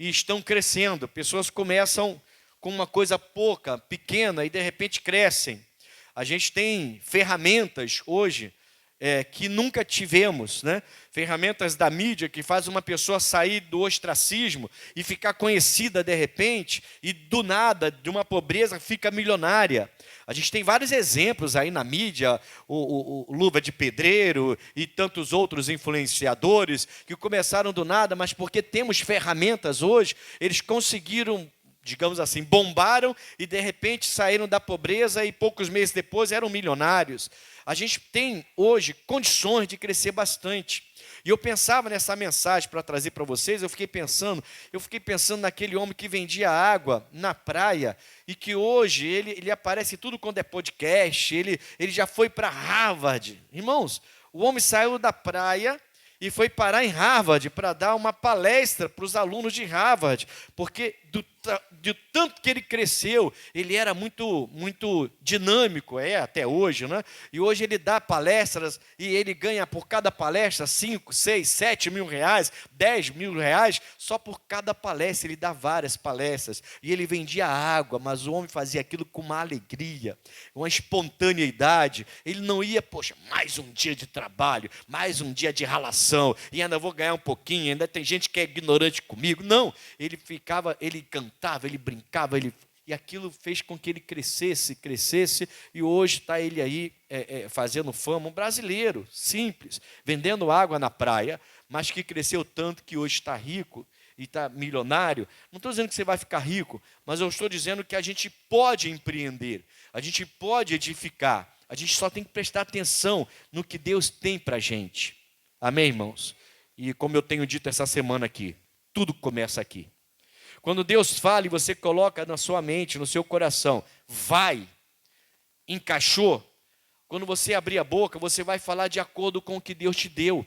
e estão crescendo. Pessoas começam com uma coisa pouca, pequena, e de repente crescem. A gente tem ferramentas hoje que nunca tivemos, né? Ferramentas da mídia que faz uma pessoa sair do ostracismo e ficar conhecida de repente, e do nada, de uma pobreza, fica milionária. A gente tem vários exemplos aí na mídia, o Luva de Pedreiro e tantos outros influenciadores que começaram do nada, mas porque temos ferramentas hoje, eles conseguiram, digamos assim, bombaram e de repente saíram da pobreza e poucos meses depois eram milionários. A gente tem hoje condições de crescer bastante. E eu pensava nessa mensagem para trazer para vocês, eu fiquei pensando naquele homem que vendia água na praia e que hoje ele aparece tudo quando é podcast, ele já foi para Harvard. Irmãos, o homem saiu da praia e foi parar em Harvard para dar uma palestra para os alunos de Harvard, porque de tanto que ele cresceu, ele era muito, muito dinâmico, até hoje, né? E hoje ele dá palestras e ele ganha por cada palestra 5, 6, 7 mil reais, 10 mil reais, só por cada palestra. Ele dá várias palestras e ele vendia água, mas o homem fazia aquilo com uma alegria, uma espontaneidade. Ele não ia, poxa, mais um dia de trabalho, mais um dia de ralação, e ainda vou ganhar um pouquinho, ainda tem gente que é ignorante comigo. Não, ele cantava, ele brincava, e aquilo fez com que ele crescesse, e hoje está ele aí fazendo fama, um brasileiro, simples, vendendo água na praia, mas que cresceu tanto que hoje está rico e está milionário. Não estou dizendo que você vai ficar rico, mas eu estou dizendo que a gente pode empreender, a gente pode edificar, a gente só tem que prestar atenção no que Deus tem para a gente. Amém, irmãos? E como eu tenho dito essa semana aqui, tudo começa aqui. Quando Deus fala e você coloca na sua mente, no seu coração, vai, encaixou, quando você abrir a boca, você vai falar de acordo com o que Deus te deu.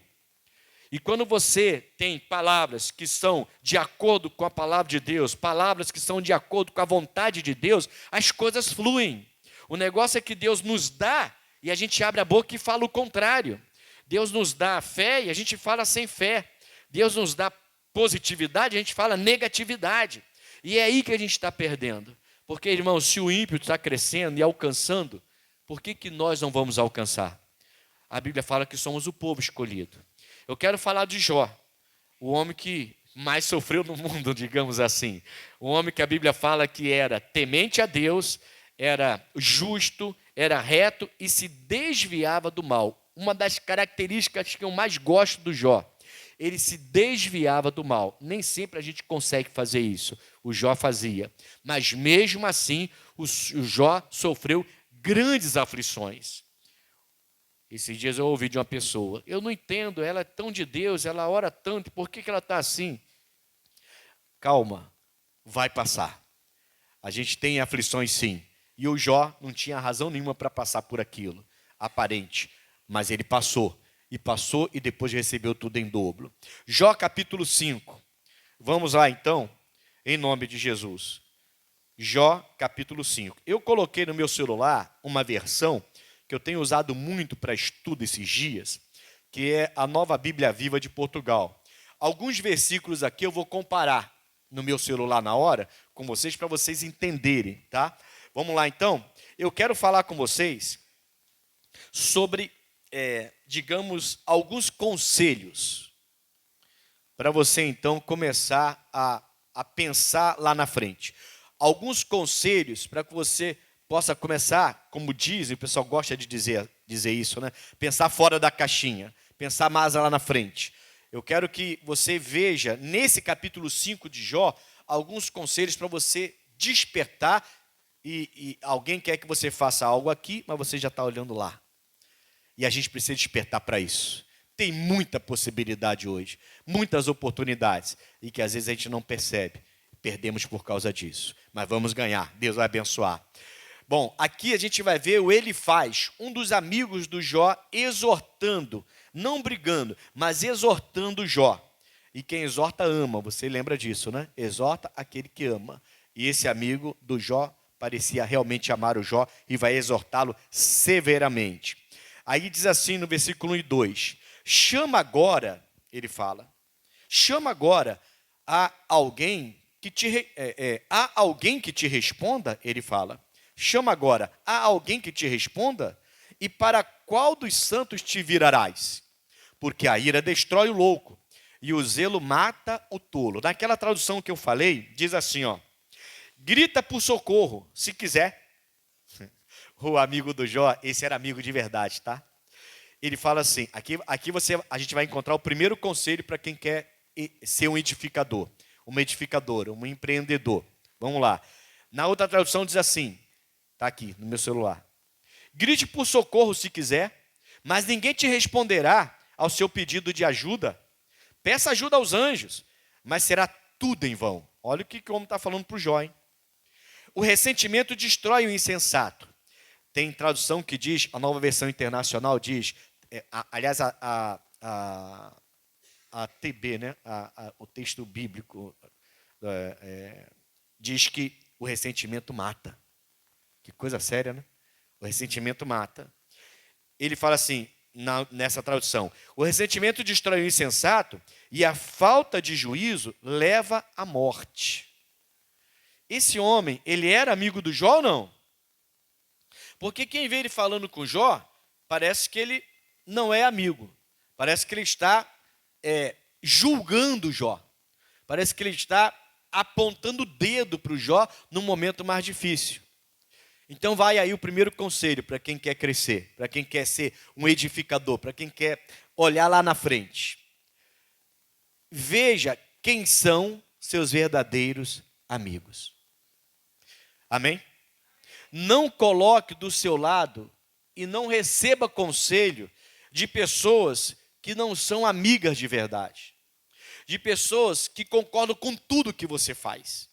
E quando você tem palavras que são de acordo com a palavra de Deus, palavras que são de acordo com a vontade de Deus, as coisas fluem. O negócio é que Deus nos dá e a gente abre a boca e fala o contrário. Deus nos dá fé e a gente fala sem fé. Deus nos dá positividade, a gente fala negatividade. E é aí que a gente está perdendo. Porque, irmãos, se o ímpio está crescendo e alcançando, por que nós não vamos alcançar? A Bíblia fala que somos o povo escolhido. Eu quero falar de Jó, o homem que mais sofreu no mundo, digamos assim. O homem que a Bíblia fala que era temente a Deus, era justo, era reto e se desviava do mal. Uma das características que eu mais gosto do Jó, ele se desviava do mal. Nem sempre a gente consegue fazer isso. O Jó fazia. Mas mesmo assim, o Jó sofreu grandes aflições. Esses dias eu ouvi de uma pessoa, eu não entendo, ela é tão de Deus, ela ora tanto, por que ela está assim? Calma, vai passar. A gente tem aflições sim. E o Jó não tinha razão nenhuma para passar por aquilo, aparente. Mas ele passou e depois recebeu tudo em dobro. Jó capítulo 5. Vamos lá então, em nome de Jesus. Jó capítulo 5. Eu coloquei no meu celular uma versão que eu tenho usado muito para estudo esses dias, que é a Nova Bíblia Viva de Portugal. Alguns versículos aqui eu vou comparar no meu celular na hora com vocês, para vocês entenderem, tá? Vamos lá então? Eu quero falar com vocês sobre, digamos, alguns conselhos para você então começar a pensar lá na frente. Alguns conselhos para que você possa começar, como dizem, o pessoal gosta de dizer isso, né? Pensar fora da caixinha, pensar mais lá na frente. Eu quero que você veja, nesse capítulo 5 de Jó, alguns conselhos para você despertar, e alguém quer que você faça algo aqui, mas você já está olhando lá. E a gente precisa despertar para isso. Tem muita possibilidade hoje, muitas oportunidades, e que às vezes a gente não percebe. Perdemos por causa disso. Mas vamos ganhar, Deus vai abençoar. Bom, aqui a gente vai ver o Elifaz, um dos amigos do Jó, exortando, não brigando, mas exortando Jó. E quem exorta ama, você lembra disso, né? Exorta aquele que ama. E esse amigo do Jó parecia realmente amar o Jó e vai exortá-lo severamente. Aí diz assim no versículo 1 e 2, chama agora, ele fala, chama agora há alguém que te responda? Ele fala. Chama agora, há alguém que te responda? E para qual dos santos te virarás? Porque a ira destrói o louco, e o zelo mata o tolo. Naquela tradução que eu falei, diz assim, ó: grita por socorro, se quiser. O amigo do Jó, esse era amigo de verdade, tá? Ele fala assim, a gente vai encontrar o primeiro conselho para quem quer ser um edificador, uma edificadora, um empreendedor. Vamos lá. Na outra tradução diz assim, está aqui no meu celular: grite por socorro se quiser, mas ninguém te responderá ao seu pedido de ajuda. Peça ajuda aos anjos, mas será tudo em vão. Olha o que o homem está falando para o Jó, hein? O ressentimento destrói o insensato. Tem tradução que diz, a Nova Versão Internacional diz, aliás, a TB, né? O texto bíblico diz que o ressentimento mata. Que coisa séria, né? O ressentimento mata. Ele fala assim, nessa tradução: o ressentimento destrói o insensato e a falta de juízo leva à morte. Esse homem, ele era amigo do Jó ou não? Porque quem vê ele falando com Jó, parece que ele não é amigo. Parece que ele está julgando Jó. Parece que ele está apontando o dedo para o Jó num momento mais difícil. Então vai aí o primeiro conselho para quem quer crescer, para quem quer ser um edificador, para quem quer olhar lá na frente. Veja quem são seus verdadeiros amigos. Amém? Não coloque do seu lado e não receba conselho de pessoas que não são amigas de verdade. De pessoas que concordam com tudo que você faz,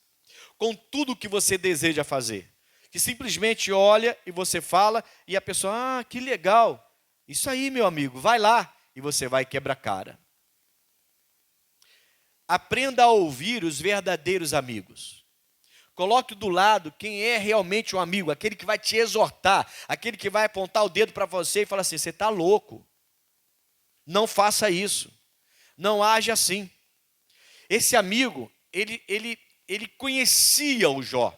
com tudo que você deseja fazer. Que simplesmente olha e você fala e a pessoa, que legal, isso aí, meu amigo, vai lá, e você vai quebrar a cara. Aprenda a ouvir os verdadeiros amigos. Coloque do lado quem é realmente um amigo, aquele que vai te exortar, aquele que vai apontar o dedo para você e falar assim: você está louco, não faça isso, não age assim. Esse amigo, ele conhecia o Jó.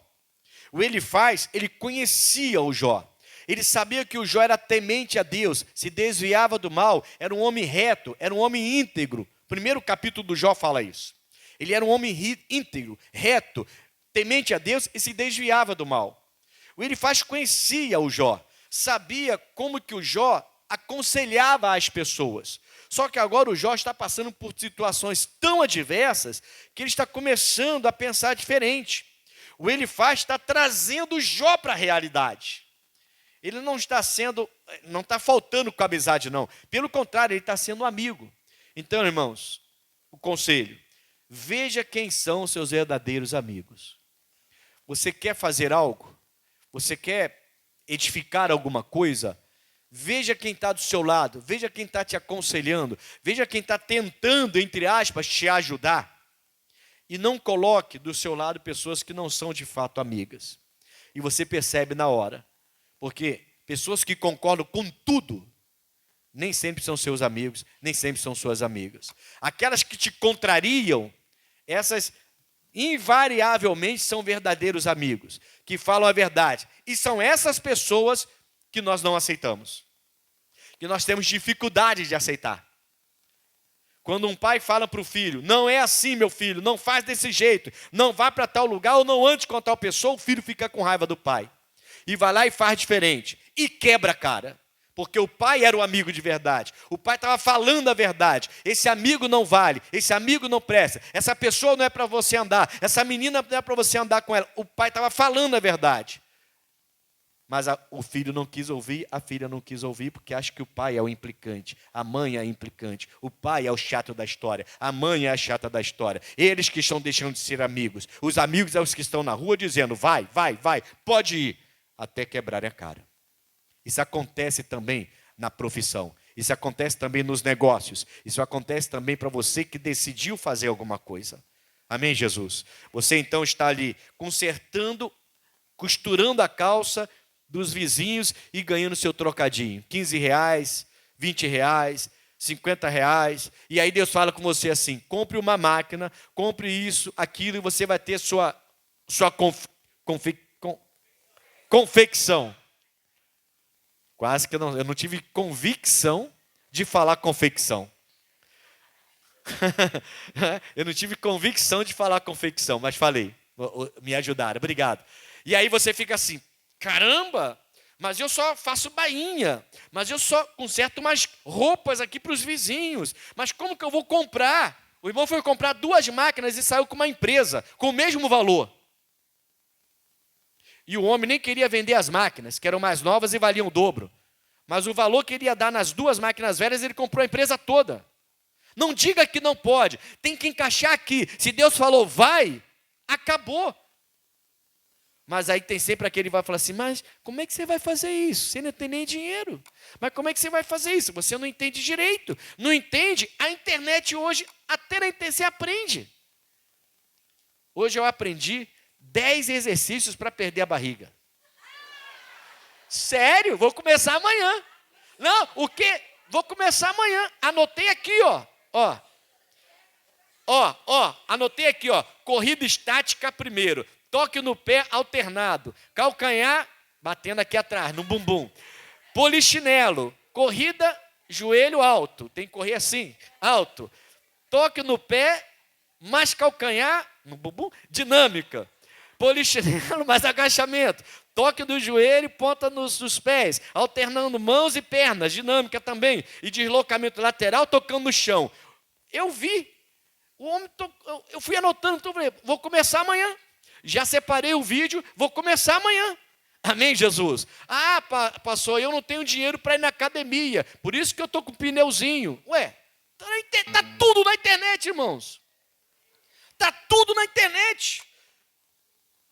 O Elifaz, ele conhecia o Jó. Ele sabia que o Jó era temente a Deus, se desviava do mal, era um homem reto, era um homem íntegro. O primeiro capítulo do Jó fala isso. Ele era um homem íntegro, reto, temente a Deus e se desviava do mal. O Elifaz conhecia o Jó, sabia como que o Jó aconselhava as pessoas. Só que agora o Jó está passando por situações tão adversas que ele está começando a pensar diferente. O Elifaz está trazendo o Jó para a realidade. Ele não está faltando com a amizade, não. Pelo contrário, ele está sendo amigo. Então, irmãos, o conselho: veja quem são os seus verdadeiros amigos. Você quer fazer algo? Você quer edificar alguma coisa? Veja quem está do seu lado, veja quem está te aconselhando, veja quem está tentando, entre aspas, te ajudar. E não coloque do seu lado pessoas que não são de fato amigas. E você percebe na hora. Porque pessoas que concordam com tudo, nem sempre são seus amigos, nem sempre são suas amigas. Aquelas que te contrariam, essas invariavelmente são verdadeiros amigos, que falam a verdade. E são essas pessoas que nós não aceitamos, que nós temos dificuldade de aceitar. Quando um pai fala para o filho: não é assim, meu filho, não faz desse jeito, não vá para tal lugar ou não ande com tal pessoa, o filho fica com raiva do pai. E vai lá e faz diferente. E quebra a cara. Porque o pai era o amigo de verdade. O pai estava falando a verdade. Esse amigo não vale, esse amigo não presta, essa pessoa não é para você andar, essa menina não é para você andar com ela. O pai estava falando a verdade. Mas o filho não quis ouvir, a filha não quis ouvir, porque acha que o pai é o implicante, a mãe é a implicante, o pai é o chato da história, a mãe é a chata da história. Eles que estão deixando de ser amigos. Os amigos são os que estão na rua dizendo: vai, pode ir, até quebrarem a cara. Isso acontece também na profissão, isso acontece também nos negócios, isso acontece também para você que decidiu fazer alguma coisa. Amém, Jesus? Você então está ali consertando, costurando a calça dos vizinhos e ganhando seu trocadinho, R$15, R$20, R$ 50. E aí Deus fala com você assim: compre uma máquina, compre isso, aquilo, e você vai ter sua confecção. Quase que eu não tive convicção de falar confecção. Eu não tive convicção de falar confecção, mas falei. Me ajudaram, obrigado. E aí você fica assim: caramba, mas eu só faço bainha, mas eu só conserto umas roupas aqui para os vizinhos, mas como que eu vou comprar? O irmão foi comprar 2 máquinas e saiu com uma empresa, com o mesmo valor. E o homem nem queria vender as máquinas, que eram mais novas e valiam o dobro. Mas o valor que ele ia dar nas 2 máquinas velhas, ele comprou a empresa toda. Não diga que não pode, tem que encaixar aqui. Se Deus falou vai, acabou. Mas aí tem sempre aquele que vai falar assim: mas como é que você vai fazer isso? Você não tem nem dinheiro. Mas como é que você vai fazer isso? Você não entende direito. Não entende? A internet hoje, até na internet você aprende. Hoje eu aprendi 10 exercícios para perder a barriga. Sério? Vou começar amanhã. Não, o quê? Vou começar amanhã. Anotei aqui, ó. Anotei aqui, ó. Corrida estática primeiro. Toque no pé alternado. Calcanhar batendo aqui atrás, no bumbum. Polichinelo. Corrida, joelho alto. Tem que correr assim, alto. Toque no pé, mais calcanhar, no bumbum. Dinâmica. Polichinelo, mais agachamento. Toque do joelho, ponta nos pés. Alternando mãos e pernas. Dinâmica também. E deslocamento lateral, tocando no chão. Eu vi. O homem, eu fui anotando, então falei: vou começar amanhã. Já separei o vídeo, vou começar amanhã. Amém, Jesus? Ah, pastor, eu não tenho dinheiro para ir na academia, por isso que eu estou com pneuzinho. Ué, está tudo na internet, irmãos. Está tudo na internet.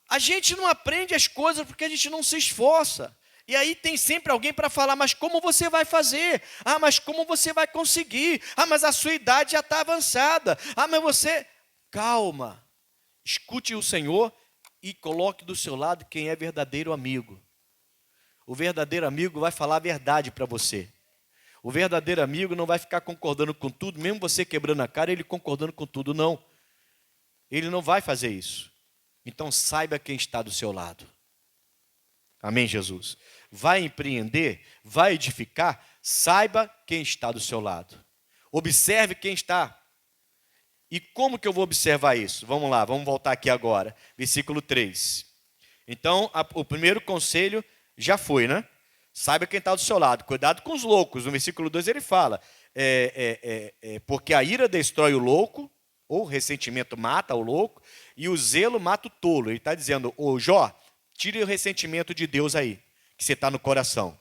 A gente não aprende as coisas porque a gente não se esforça. E aí tem sempre alguém para falar: mas como você vai fazer? Ah, mas como você vai conseguir? Ah, mas a sua idade já está avançada. Ah, mas você... Calma. Escute o Senhor e coloque do seu lado quem é verdadeiro amigo. O verdadeiro amigo vai falar a verdade para você. O verdadeiro amigo não vai ficar concordando com tudo, mesmo você quebrando a cara, ele concordando com tudo, não. Ele não vai fazer isso. Então saiba quem está do seu lado. Amém, Jesus? Vai empreender, vai edificar, saiba quem está do seu lado. Observe quem está. E como que eu vou observar isso? Vamos lá, vamos voltar aqui agora. Versículo 3. Então, o primeiro conselho já foi, né? Saiba quem está do seu lado. Cuidado com os loucos. No versículo 2 ele fala: porque a ira destrói o louco, ou o ressentimento mata o louco, e o zelo mata o tolo. Ele está dizendo: ô Jó, tire o ressentimento de Deus aí, que você está no coração.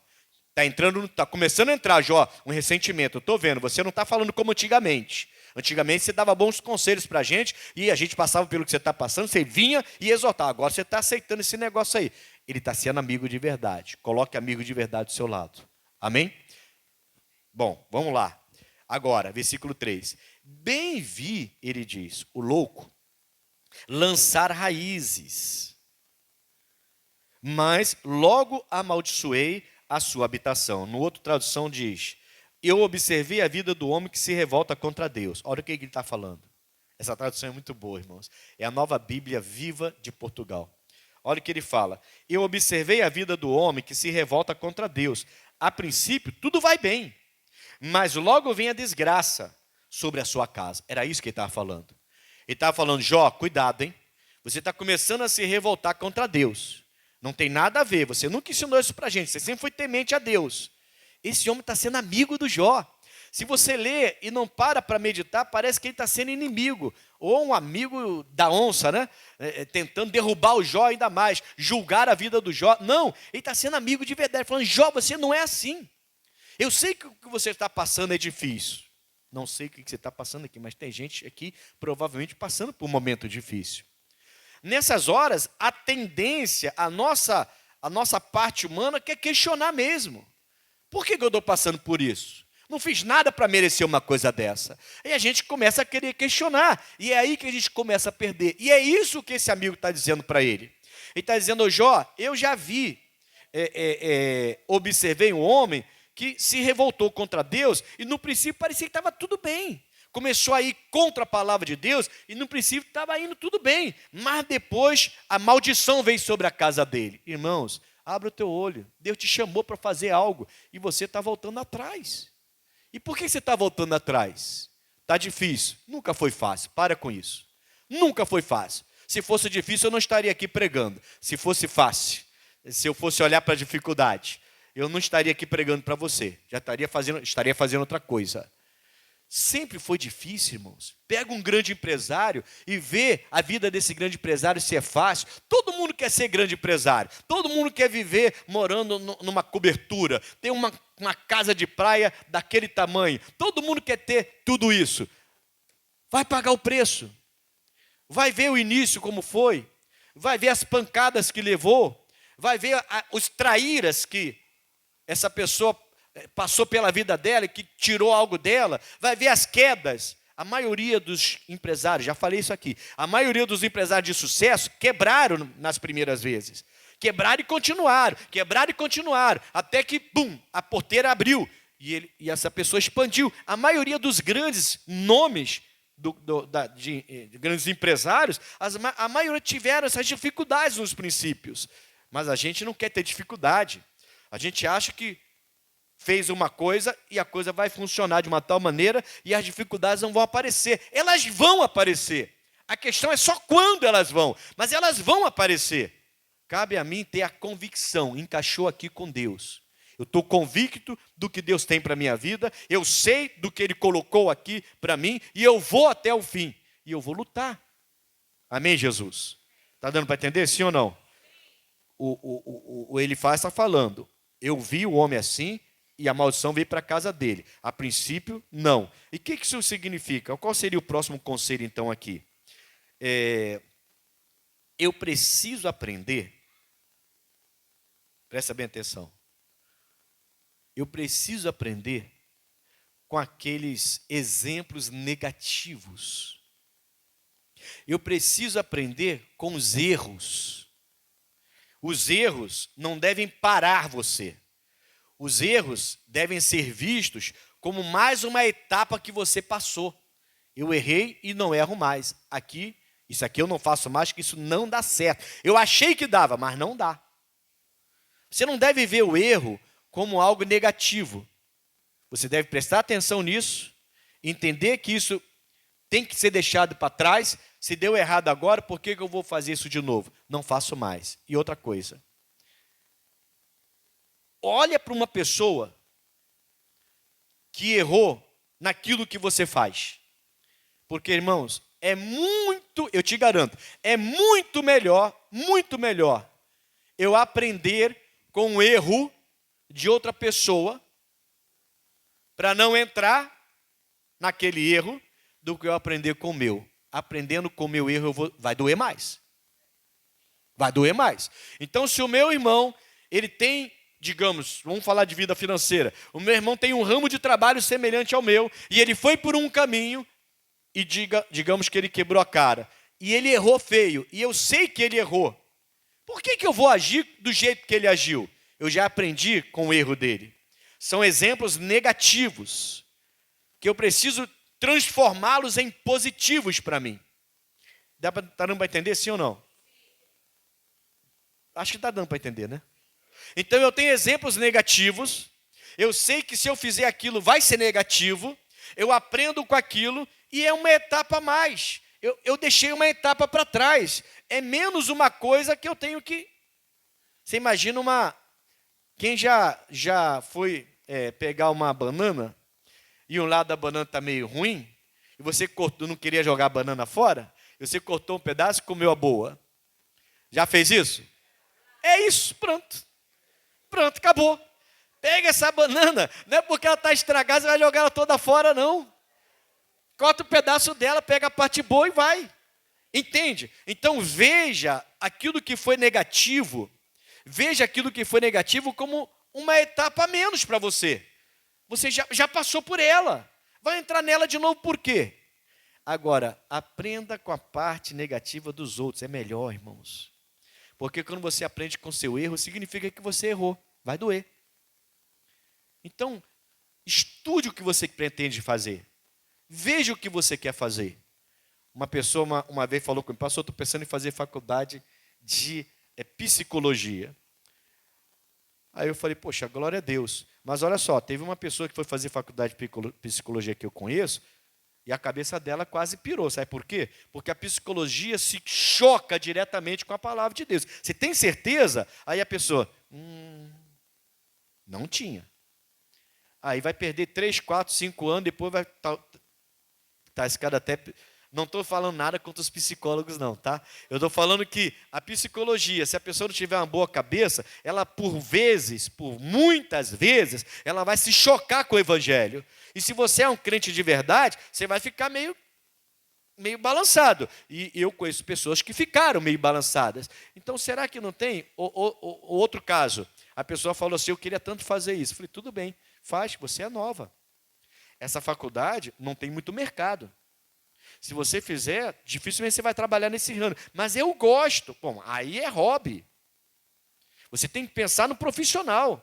Está começando a entrar, Jó, um ressentimento. Eu estou vendo, você não está falando como antigamente. Antigamente você dava bons conselhos para a gente, e a gente passava pelo que você está passando, você vinha e exortava. Agora você está aceitando esse negócio aí. Ele está sendo amigo de verdade. Coloque amigo de verdade do seu lado. Amém? Bom, vamos lá. Agora, versículo 3. Bem vi, ele diz, o louco, lançar raízes, mas logo amaldiçoei a sua habitação. No outro tradução diz: eu observei a vida do homem que se revolta contra Deus. Olha o que ele está falando. Essa tradução é muito boa, irmãos. É a Nova Bíblia Viva de Portugal. Olha o que ele fala: eu observei a vida do homem que se revolta contra Deus. A princípio, tudo vai bem, mas logo vem a desgraça sobre a sua casa. Era isso que ele estava falando. Ele estava falando: Jó, cuidado, hein? Você está começando a se revoltar contra Deus. Não tem nada a ver. Você nunca ensinou isso para a gente. Você sempre foi temente a Deus. Esse homem está sendo amigo do Jó. Se você lê e não para meditar, parece que ele está sendo inimigo. Ou um amigo da onça, né? Tentando derrubar o Jó ainda mais. Julgar a vida do Jó. Não, ele está sendo amigo de verdade. Falando: Jó, você não é assim. Eu sei que o que você está passando é difícil. Não sei o que você está passando aqui, mas tem gente aqui provavelmente passando por um momento difícil. Nessas horas, a tendência, a nossa parte humana quer questionar mesmo. Por que eu estou passando por isso? Não fiz nada para merecer uma coisa dessa. E a gente começa a querer questionar. E é aí que a gente começa a perder. E é isso que esse amigo está dizendo para ele. Ele está dizendo: ô Jó, eu já vi, observei um homem que se revoltou contra Deus e no princípio parecia que estava tudo bem. Começou a ir contra a palavra de Deus e no princípio estava indo tudo bem. Mas depois a maldição veio sobre a casa dele. Irmãos, abra o teu olho. Deus te chamou para fazer algo e você está voltando atrás. E por que você está voltando atrás? Está difícil. Nunca foi fácil. Para com isso. Nunca foi fácil. Se fosse difícil, eu não estaria aqui pregando. Se fosse fácil, se eu fosse olhar para a dificuldade, eu não estaria aqui pregando para você. Estaria fazendo outra coisa. Sempre foi difícil, irmãos. Pega um grande empresário e vê a vida desse grande empresário se é fácil. Todo mundo quer ser grande empresário. Todo mundo quer viver morando numa cobertura. Ter uma casa de praia daquele tamanho. Todo mundo quer ter tudo isso. Vai pagar o preço. Vai ver o início como foi. Vai ver as pancadas que levou. Vai ver os traíras que essa pessoa passou pela vida dela e que tirou algo dela, vai ver as quedas. A maioria dos empresários, já falei isso aqui, a maioria dos empresários de sucesso quebraram nas primeiras vezes. Quebraram e continuaram, até que, bum, a porteira abriu e essa pessoa expandiu. A maioria dos grandes nomes de grandes empresários, a maioria tiveram essas dificuldades nos princípios. Mas a gente não quer ter dificuldade. A gente acha que fez uma coisa e a coisa vai funcionar de uma tal maneira e as dificuldades não vão aparecer. Elas vão aparecer. A questão é só quando elas vão, mas elas vão aparecer. Cabe a mim ter a convicção, encaixou aqui com Deus. Eu estou convicto do que Deus tem para a minha vida, eu sei do que Ele colocou aqui para mim e eu vou até o fim. E eu vou lutar. Amém, Jesus? Está dando para entender, sim ou não? O Elifaz está falando, eu vi o homem assim, e a maldição veio para a casa dele. A princípio, não. E o que isso significa? Qual seria o próximo conselho, então, aqui? Eu preciso aprender, presta bem atenção, eu preciso aprender com aqueles exemplos negativos. Eu preciso aprender com os erros. Os erros não devem parar você. Os erros devem ser vistos como mais uma etapa que você passou. Eu errei e não erro mais. Isso aqui eu não faço mais, que isso não dá certo. Eu achei que dava, mas não dá. Você não deve ver o erro como algo negativo. Você deve prestar atenção nisso, entender que isso tem que ser deixado para trás. Se deu errado agora, por que eu vou fazer isso de novo? Não faço mais. E outra coisa. Olha para uma pessoa que errou naquilo que você faz. Porque, irmãos, eu te garanto, é muito melhor eu aprender com o erro de outra pessoa para não entrar naquele erro do que eu aprender com o meu. Aprendendo com o meu erro, vai doer mais. Vai doer mais. Então, se o meu irmão, ele tem, digamos, vamos falar de vida financeira. O meu irmão tem um ramo de trabalho semelhante ao meu, e ele foi por um caminho, e digamos que ele quebrou a cara. E ele errou feio, e eu sei que ele errou. Por que eu vou agir do jeito que ele agiu? Eu já aprendi com o erro dele. São exemplos negativos, que eu preciso transformá-los em positivos para mim. Está dando para entender, sim ou não? Acho que está dando para entender, né? Então eu tenho exemplos negativos, eu sei que se eu fizer aquilo vai ser negativo, eu aprendo com aquilo e é uma etapa a mais. Eu deixei uma etapa para trás, é menos uma coisa que eu tenho que... Você imagina quem já foi pegar uma banana e um lado da banana está meio ruim, e você cortou, não queria jogar a banana fora, e você cortou um pedaço e comeu a boa. Já fez isso? É isso, pronto. Pronto, acabou. Pega essa banana, não é porque ela está estragada, você vai jogar ela toda fora, não. Corta um pedaço dela, pega a parte boa e vai. Entende? Então veja aquilo que foi negativo, como uma etapa a menos para você. Você já passou por ela. Vai entrar nela de novo por quê? Agora, aprenda com a parte negativa dos outros. É melhor, irmãos. Porque quando você aprende com seu erro, significa que você errou. Vai doer. Então, estude o que você pretende fazer. Veja o que você quer fazer. Uma pessoa uma vez falou comigo: pastor, estou pensando em fazer faculdade de psicologia. Aí eu falei: poxa, glória a Deus. Mas olha só, teve uma pessoa que foi fazer faculdade de psicologia que eu conheço, e a cabeça dela quase pirou. Sabe por quê? Porque a psicologia se choca diretamente com a palavra de Deus. Você tem certeza? Aí a pessoa, não tinha. Aí vai perder 3, 4, 5 anos, depois vai tá esse cara até... Não estou falando nada contra os psicólogos, não, tá? Eu estou falando que a psicologia, se a pessoa não tiver uma boa cabeça, ela por muitas vezes, ela vai se chocar com o evangelho. E se você é um crente de verdade, você vai ficar meio balançado. E eu conheço pessoas que ficaram meio balançadas. Então, será que não tem outro caso? A pessoa falou assim: eu queria tanto fazer isso. Eu falei: tudo bem, faz, você é nova. Essa faculdade não tem muito mercado. Se você fizer, dificilmente você vai trabalhar nesse ramo. Mas eu gosto. Bom, aí é hobby. Você tem que pensar no profissional.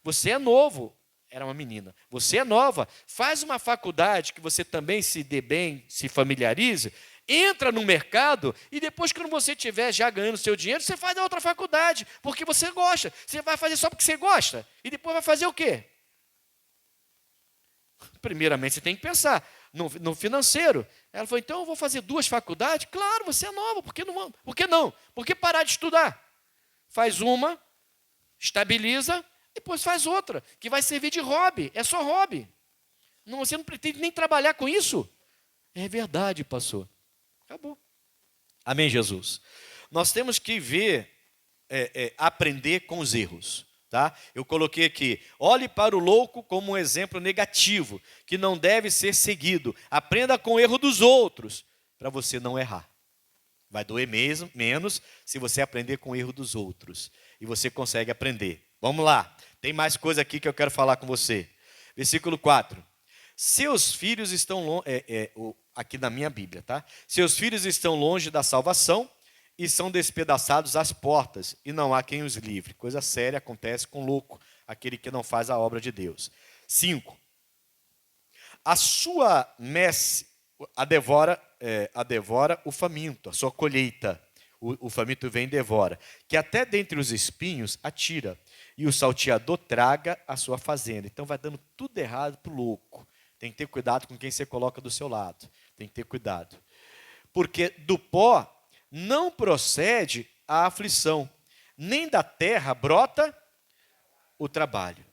Você é novo. Era uma menina. Você é nova. Faz uma faculdade que você também se dê bem, se familiarize. Entra no mercado e depois, quando você estiver já ganhando seu dinheiro, você faz a outra faculdade. Porque você gosta. Você vai fazer só porque você gosta. E depois vai fazer o quê? Primeiramente, você tem que pensar no financeiro. Ela falou: então eu vou fazer 2 faculdades? Claro, você é nova, por que não? Por que não? Por que parar de estudar? Faz uma, estabiliza, depois faz outra, que vai servir de hobby, é só hobby. Não, você não pretende nem trabalhar com isso? É verdade, pastor. Acabou. Amém, Jesus? Nós temos que aprender com os erros. Tá? Eu coloquei aqui: olhe para o louco como um exemplo negativo, que não deve ser seguido. Aprenda com o erro dos outros, para você não errar. Vai doer menos se você aprender com o erro dos outros. E você consegue aprender. Vamos lá, tem mais coisa aqui que eu quero falar com você. Versículo 4. Seus filhos estão aqui na minha Bíblia, tá? Seus filhos estão longe da salvação e são despedaçados às portas, e não há quem os livre. Coisa séria acontece com o louco, aquele que não faz a obra de Deus. 5. A sua messe a devora o faminto, a sua colheita. O faminto vem e devora. Que até dentre os espinhos atira, e o salteador traga a sua fazenda. Então vai dando tudo errado para o louco. Tem que ter cuidado com quem você coloca do seu lado. Tem que ter cuidado. Porque do pó não procede a aflição, nem da terra brota o trabalho.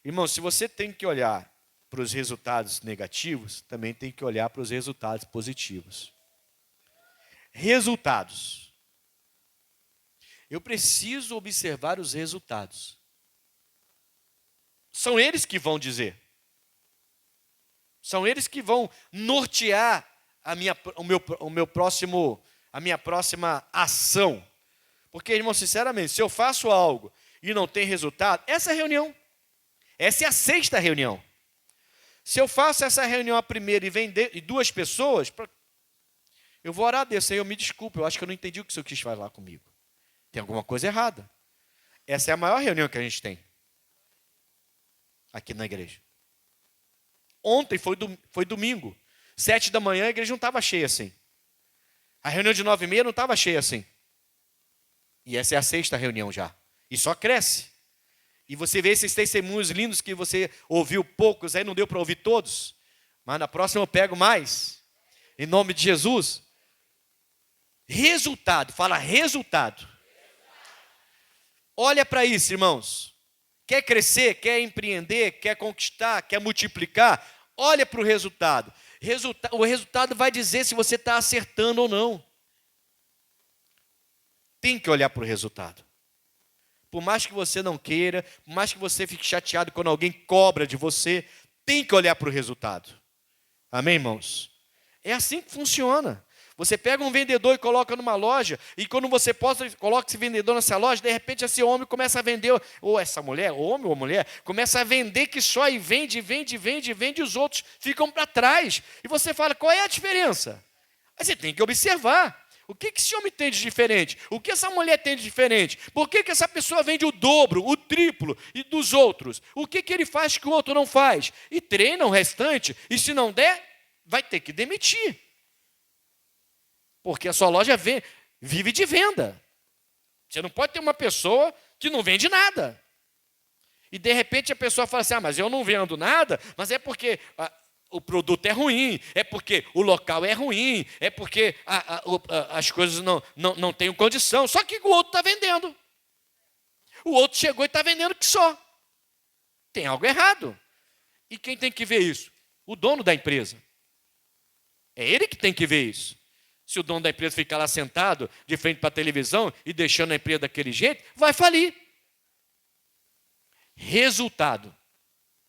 Irmão, se você tem que olhar para os resultados negativos, também tem que olhar para os resultados positivos. Resultados. Eu preciso observar os resultados. São eles que vão dizer. São eles que vão nortear a minha próxima ação. Porque, irmão, sinceramente, se eu faço algo e não tem resultado, essa é a reunião. Essa é a 6ª reunião. Se eu faço essa reunião a primeira e vem 2 pessoas, eu vou orar a Deus: Senhor, me desculpe, eu acho que eu não entendi o que o Senhor quis falar comigo. Tem alguma coisa errada. Essa é a maior reunião que a gente tem aqui na igreja. Ontem foi domingo, 7 da manhã, a igreja não estava cheia assim. A reunião de 9h30 não estava cheia assim. E essa é a 6ª reunião já. E só cresce. E você vê esses testemunhos lindos que você ouviu poucos, aí não deu para ouvir todos. Mas na próxima eu pego mais. Em nome de Jesus. Resultado, fala resultado. Olha para isso, irmãos. Quer crescer, quer empreender, quer conquistar, quer multiplicar? Olha para o resultado. O resultado vai dizer se você está acertando ou não. Tem que olhar para o resultado. Por mais que você não queira, por mais que você fique chateado quando alguém cobra de você, tem que olhar para o resultado. Amém, irmãos? É assim que funciona. Você pega um vendedor e coloca numa loja, e quando você coloca esse vendedor nessa loja, de repente esse homem começa a vender, ou essa mulher, homem ou mulher, começa a vender que só e vende, e os outros ficam para trás. E você fala: qual é a diferença? Aí você tem que observar. O que esse homem tem de diferente? O que essa mulher tem de diferente? Por que essa pessoa vende o dobro, o triplo e dos outros? O que ele faz que o outro não faz? E treina o restante, e se não der, vai ter que demitir. Porque a sua loja vive de venda. Você não pode ter uma pessoa que não vende nada. E de repente a pessoa fala assim, mas eu não vendo nada, mas é porque o produto é ruim, é porque o local é ruim, é porque as coisas não têm condição. Só que o outro está vendendo. O outro chegou e está vendendo que só. Tem algo errado. E quem tem que ver isso? O dono da empresa. É ele que tem que ver isso. Se o dono da empresa ficar lá sentado, de frente para a televisão, e deixando a empresa daquele jeito, vai falir. Resultado.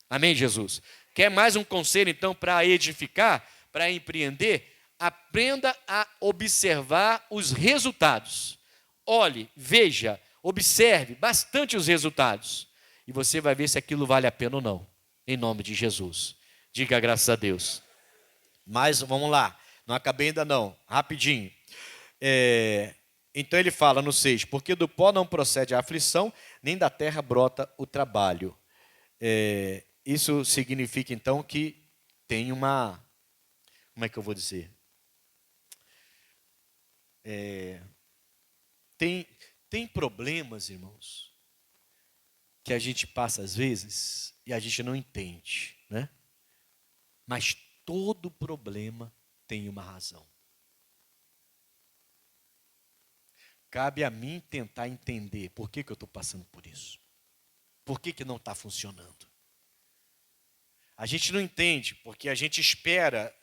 Amém, Jesus? Quer mais um conselho, então, para edificar, para empreender? Aprenda a observar os resultados. Olhe, veja, observe bastante os resultados. E você vai ver se aquilo vale a pena ou não. Em nome de Jesus. Diga graças a Deus. Mas, vamos lá. Não acabei ainda não. Rapidinho. Então ele fala no 6, porque do pó não procede a aflição, nem da terra brota o trabalho. Isso significa, então, que tem uma... Como é que eu vou dizer? Tem problemas, irmãos, que a gente passa às vezes e a gente não entende, né? Mas todo problema tem uma razão. Cabe a mim tentar entender por que eu estou passando por isso. Por que não está funcionando? A gente não entende, porque a gente espera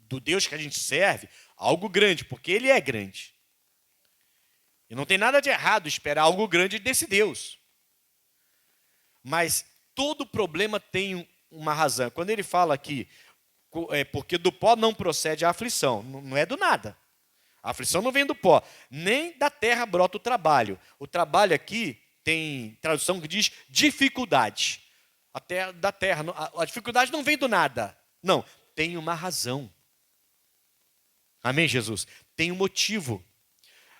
do Deus que a gente serve algo grande, porque Ele é grande. E não tem nada de errado esperar algo grande desse Deus. Mas todo problema tem uma razão. Quando ele fala aqui, porque do pó não procede a aflição, não é do nada. A aflição não vem do pó, nem da terra brota o trabalho. O trabalho aqui tem tradução que diz dificuldade. A dificuldade não vem do nada. Não, tem uma razão. Amém, Jesus? Tem um motivo.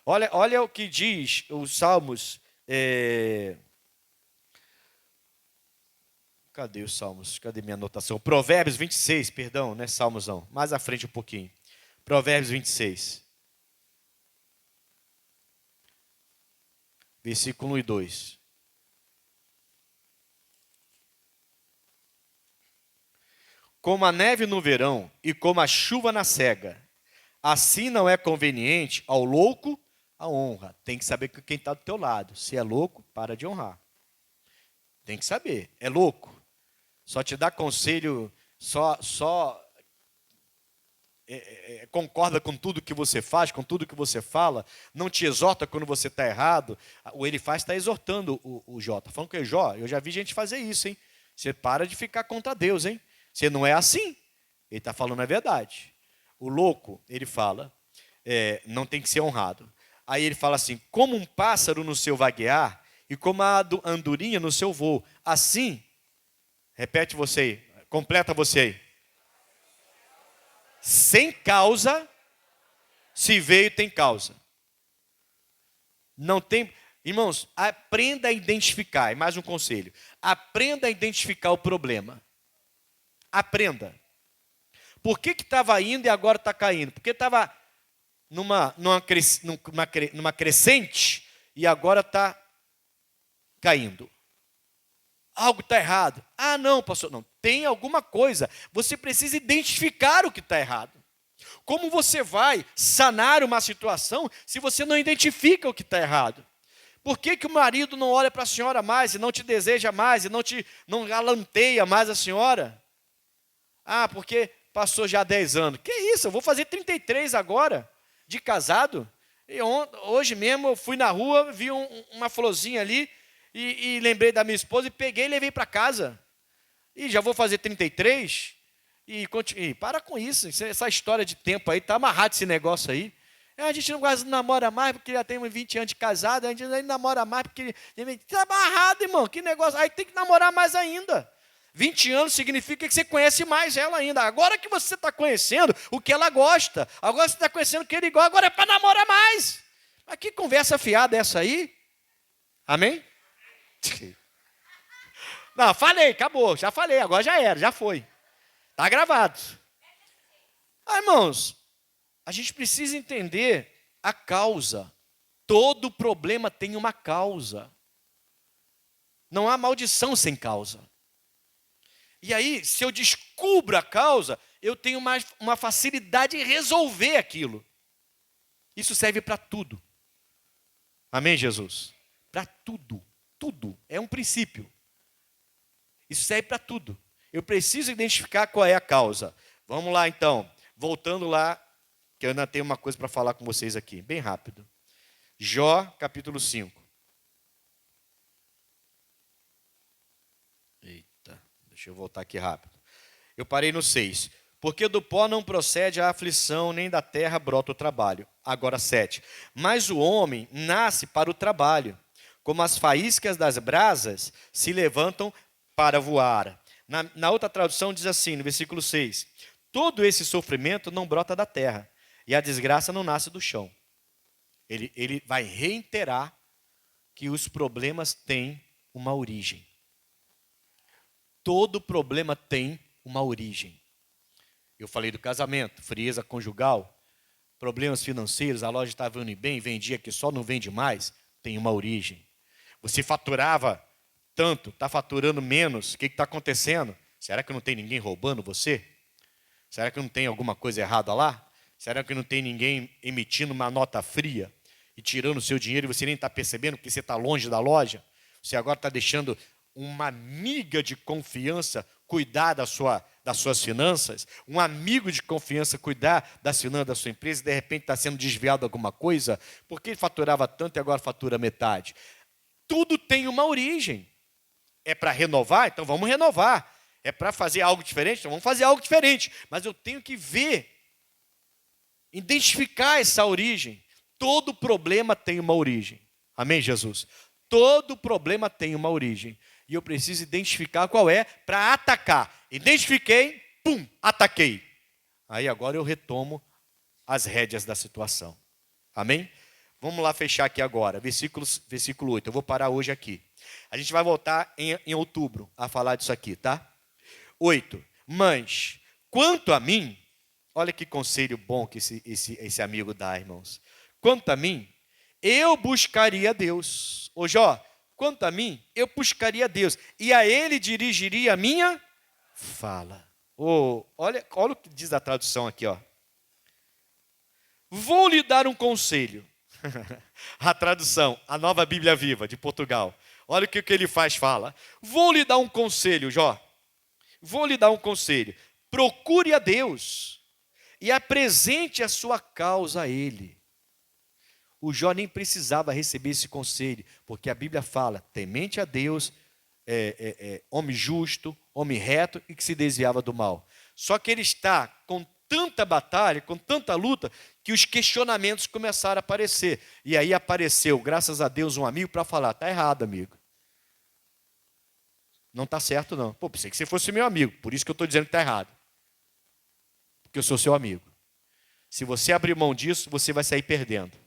Olha o que diz os Salmos. Cadê os Salmos? Cadê minha anotação? Provérbios 26, perdão, não é Salmos não. Mais à frente um pouquinho. Provérbios 26. Versículo 1 e 2. Como a neve no verão e como a chuva na cega, assim não é conveniente ao louco a honra. Tem que saber quem está do teu lado. Se é louco, para de honrar. Tem que saber. É louco. Só te dá conselho, concorda com tudo que você faz, com tudo que você fala, não te exorta quando você está errado. O ele faz está exortando o Jó. Está falando que o Jó, eu já vi gente fazer isso, hein? Você para de ficar contra Deus, hein? Você não é assim. Ele está falando a verdade. O louco, ele fala, não tem que ser honrado. Aí ele fala assim, como um pássaro no seu vaguear e como a andorinha no seu voo. Assim, repete você aí, completa você aí. Sem causa, se veio, tem causa. Não tem... Irmãos, aprenda a identificar, é mais um conselho. Aprenda a identificar o problema. Aprenda. Por que estava indo e agora está caindo? Porque estava numa crescente e agora está caindo. Algo está errado. Ah, não, pastor, não. Tem alguma coisa. Você precisa identificar o que está errado. Como você vai sanar uma situação se você não identifica o que está errado? Por que o marido não olha para a senhora mais e não te deseja mais e não galanteia mais a senhora? Ah, porque passou já 10 anos. Que isso? Eu vou fazer 33 agora, de casado. E hoje mesmo eu fui na rua, vi uma florzinha ali e lembrei da minha esposa e peguei e levei para casa. E já vou fazer 33 e para com isso. Essa história de tempo aí, está amarrado esse negócio aí. A gente não quase namora mais porque já tem 20 anos de casado, a gente nem namora mais porque está amarrado, irmão. Que negócio? Aí tem que namorar mais ainda. 20 anos significa que você conhece mais ela ainda. Agora que você está conhecendo o que ela gosta, agora você está conhecendo o que ele gosta, agora é para namorar mais. Mas que conversa fiada é essa aí? Amém? Não, falei, acabou, já falei, agora já era, já foi. Está gravado. Irmãos, a gente precisa entender a causa. Todo problema tem uma causa. Não há maldição sem causa. E aí, se eu descubro a causa, eu tenho uma facilidade em resolver aquilo. Isso serve para tudo. Amém, Jesus? Para tudo. Tudo. É um princípio. Isso serve para tudo. Eu preciso identificar qual é a causa. Vamos lá, então. Voltando lá, que eu ainda tenho uma coisa para falar com vocês aqui. Bem rápido. Jó, capítulo 5. Deixa eu voltar aqui rápido. Eu parei no 6. Porque do pó não procede a aflição, nem da terra brota o trabalho. Agora 7. Mas o homem nasce para o trabalho, como as faíscas das brasas se levantam para voar. Na outra tradução diz assim, no versículo 6. Todo esse sofrimento não brota da terra, e a desgraça não nasce do chão. Ele vai reiterar que os problemas têm uma origem. Todo problema tem uma origem. Eu falei do casamento, frieza conjugal, problemas financeiros, a loja estava indo bem, vendia que só não vende mais, tem uma origem. Você faturava tanto, está faturando menos, o que está acontecendo? Será que não tem ninguém roubando você? Será que não tem alguma coisa errada lá? Será que não tem ninguém emitindo uma nota fria e tirando o seu dinheiro e você nem está percebendo porque você está longe da loja? Você agora está deixando uma amiga de confiança cuidar das suas finanças, um amigo de confiança cuidar das finanças da sua empresa e de repente está sendo desviado alguma coisa, porque ele faturava tanto e agora fatura metade. Tudo tem uma origem. É para renovar? Então vamos renovar. É para fazer algo diferente? Então vamos fazer algo diferente. Mas eu tenho que ver, identificar essa origem. Todo problema tem uma origem. Amém, Jesus? Todo problema tem uma origem. E eu preciso identificar qual é para atacar. Identifiquei, pum, ataquei. Aí agora eu retomo as rédeas da situação. Amém? Vamos lá fechar aqui agora. Versículo 8. Eu vou parar hoje aqui. A gente vai voltar em outubro a falar disso aqui, tá? 8. Mas, quanto a mim, olha que conselho bom que esse amigo dá, irmãos. Quanto a mim, eu buscaria Deus. Ô Jó, quanto a mim, eu buscaria Deus. E a Ele dirigiria a minha fala. Olha o que diz a tradução aqui, ó. Vou lhe dar um conselho. A tradução, a Nova Bíblia Viva de Portugal. Olha o que ele fala. Vou lhe dar um conselho, Jó. Vou lhe dar um conselho. Procure a Deus e apresente a sua causa a Ele. O Jó nem precisava receber esse conselho, porque a Bíblia fala, temente a Deus, homem justo, homem reto e que se desviava do mal. Só que ele está com tanta batalha, com tanta luta, que os questionamentos começaram a aparecer. E aí apareceu, graças a Deus, um amigo para falar, está errado, amigo. Não está certo, não. Pô, pensei que você fosse meu amigo, por isso que eu estou dizendo que está errado. Porque eu sou seu amigo. Se você abrir mão disso, você vai sair perdendo.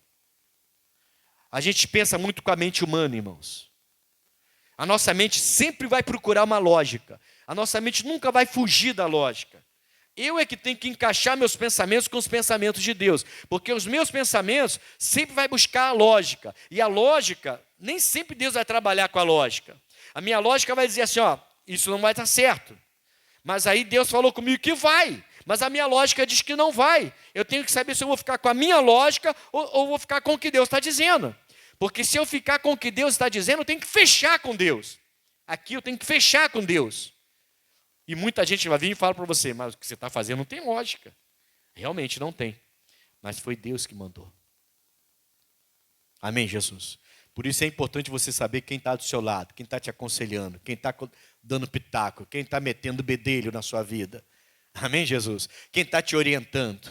A gente pensa muito com a mente humana, irmãos. A nossa mente sempre vai procurar uma lógica. A nossa mente nunca vai fugir da lógica. Eu é que tenho que encaixar meus pensamentos com os pensamentos de Deus. Porque os meus pensamentos sempre vai buscar a lógica. E a lógica, nem sempre Deus vai trabalhar com a lógica. A minha lógica vai dizer assim, ó, isso não vai estar certo. Mas aí Deus falou comigo que vai. Mas a minha lógica diz que não vai. Eu tenho que saber se eu vou ficar com a minha lógica ou vou ficar com o que Deus está dizendo. Porque se eu ficar com o que Deus está dizendo, eu tenho que fechar com Deus. Aqui eu tenho que fechar com Deus. E muita gente vai vir e fala para você, mas o que você está fazendo não tem lógica. Realmente não tem. Mas foi Deus que mandou. Amém, Jesus? Por isso é importante você saber quem está do seu lado, quem está te aconselhando, quem está dando pitaco, quem está metendo bedelho na sua vida. Amém, Jesus? Quem está te orientando.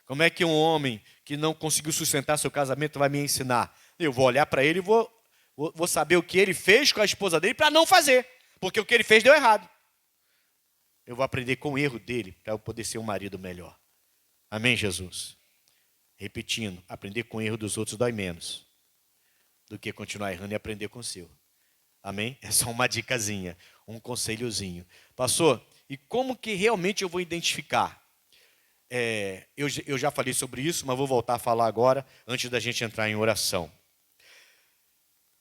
Como é que um homem que não conseguiu sustentar seu casamento vai me ensinar? Eu vou olhar para ele e vou saber o que ele fez com a esposa dele para não fazer. Porque o que ele fez deu errado. eu vou aprender com o erro dele para eu poder ser um marido melhor. Amém, Jesus? Repetindo, aprender com o erro dos outros dói menos do que continuar errando e aprender com o seu. Amém? É só uma dicasinha, um conselhozinho. Pastor, e como que realmente eu vou identificar? Eu já falei sobre isso, mas vou voltar a falar agora, antes da gente entrar em oração.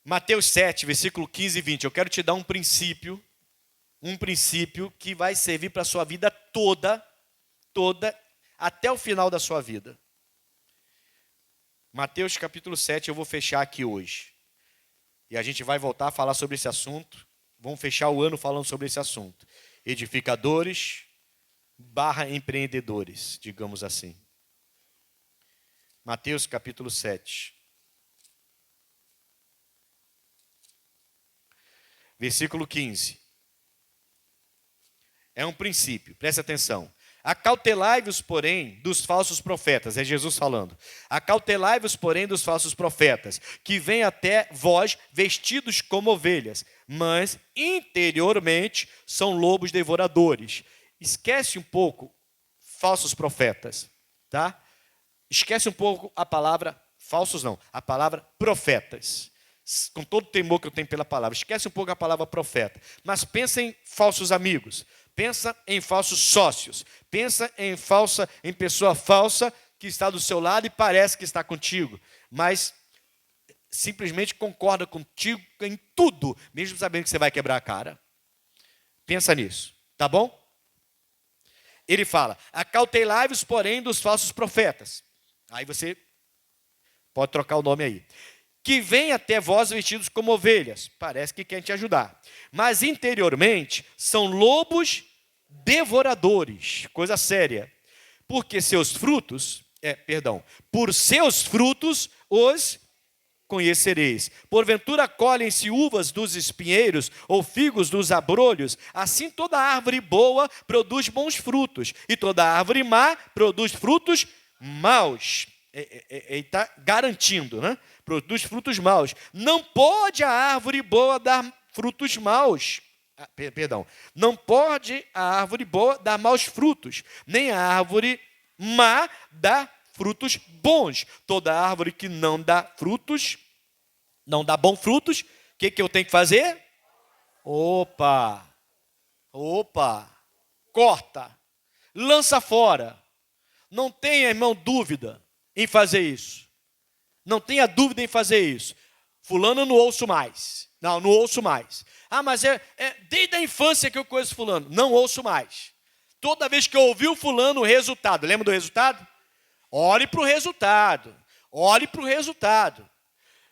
Mateus 7, versículo 15 e 20. Eu quero te dar um princípio que vai servir para a sua vida toda, até o final da sua vida. Mateus capítulo 7, eu vou fechar aqui hoje. E a gente vai voltar a falar sobre esse assunto. Vamos fechar o ano falando sobre esse assunto. Edificadores / empreendedores, digamos assim. Mateus capítulo 7. Versículo 15. É um princípio, preste atenção. Acautelai-vos, porém, dos falsos profetas. É Jesus falando. Acautelai-vos, porém, dos falsos profetas, que vêm até vós vestidos como ovelhas, mas interiormente são lobos devoradores. Esquece um pouco falsos profetas, tá? Esquece um pouco a palavra falsos não, a palavra profetas. Com todo o temor que eu tenho pela palavra, esquece um pouco a palavra profeta. Mas pensa em falsos amigos. Pensa em falsos sócios. Pensa em pessoa falsa que está do seu lado e parece que está contigo, mas simplesmente concorda contigo em tudo, mesmo sabendo que você vai quebrar a cara. Pensa nisso, tá bom? Ele fala, acautelai-vos, porém, dos falsos profetas. Aí você pode trocar o nome aí. Que vêm até vós vestidos como ovelhas. Parece que querem te ajudar. Mas interiormente são lobos devoradores. Coisa séria. Porque por seus frutos os conhecereis. Porventura colhem-se uvas dos espinheiros ou figos dos abrolhos. Assim toda árvore boa produz bons frutos. E toda árvore má produz frutos maus. Ele está garantindo, né? Produz frutos maus. Não pode a árvore boa dar frutos maus. Não pode a árvore boa dar maus frutos, nem a árvore má dar frutos bons. Toda árvore que não dá frutos, não dá bons frutos, o que eu tenho que fazer? Opa, corta, lança fora. Não tenha, irmão, dúvida em fazer isso. Não tenha dúvida em fazer isso. Fulano eu não ouço mais. Não ouço mais. Ah, mas desde a infância que eu conheço fulano. Não ouço mais. Toda vez que eu ouvi o fulano, o resultado. Lembra do resultado? Olhe para o resultado.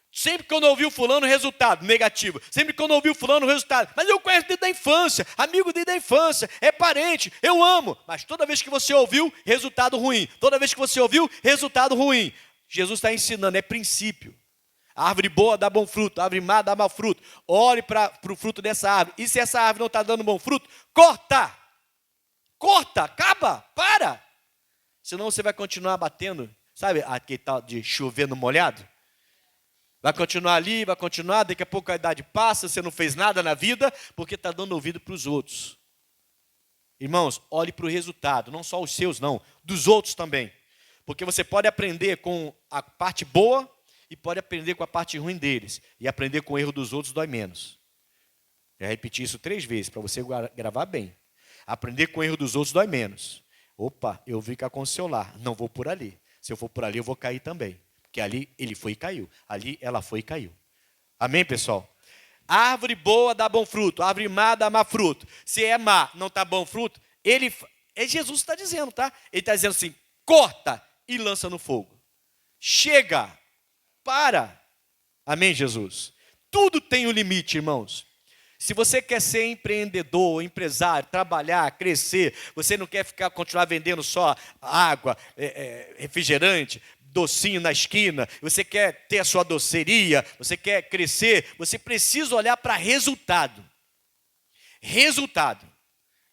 Sempre que eu não ouvi o fulano, resultado negativo. Sempre que eu não ouvi o fulano, resultado. Mas eu conheço desde a infância, amigo desde a infância, é parente, eu amo. Mas toda vez que você ouviu, resultado ruim. Toda vez que você ouviu, resultado ruim. Jesus está ensinando, é princípio. A árvore boa dá bom fruto, a árvore má dá mau fruto. Olhe para o fruto dessa árvore. E se essa árvore não está dando bom fruto, corta, acaba, para. Senão você vai continuar batendo, sabe aquele tal de chover no molhado? Vai continuar ali, daqui a pouco a idade passa, você não fez nada na vida, porque está dando ouvido para os outros. Irmãos, olhe para o resultado, não só os seus não, dos outros também. Porque você pode aprender com a parte boa e pode aprender com a parte ruim deles. E aprender com o erro dos outros dói menos. Já repeti isso 3 vezes, para você gravar bem. Aprender com o erro dos outros dói menos. Opa, eu vim cá com o celular, não vou por ali. Se eu for por ali, eu vou cair também. Porque ali ele foi e caiu. Ali ela foi e caiu. Amém, pessoal? Árvore boa dá bom fruto. Árvore má dá má fruto. Se é má, não está bom fruto. Jesus está dizendo, tá? Ele está dizendo assim, corta e lança no fogo. Chega. Para. Amém, Jesus? Tudo tem um limite, irmãos. Se você quer ser empreendedor, empresário, trabalhar, crescer, você não quer continuar vendendo só água, refrigerante, docinho na esquina, você quer ter a sua doceria, você quer crescer, você precisa olhar para resultado. Resultado.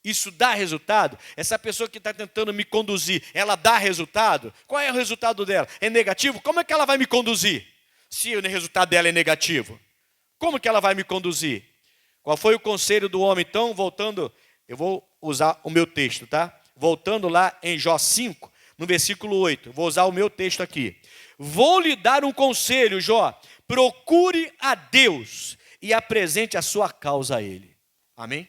Isso dá resultado? Essa pessoa que está tentando me conduzir, ela dá resultado? Qual é o resultado dela? É negativo? Como é que ela vai me conduzir? Se o resultado dela é negativo. Como que ela vai me conduzir? Qual foi o conselho do homem? Então, voltando, eu vou usar o meu texto, tá? Voltando lá em Jó 5, no versículo 8. Vou usar o meu texto aqui. Vou lhe dar um conselho, Jó. Procure a Deus e apresente a sua causa a Ele. Amém?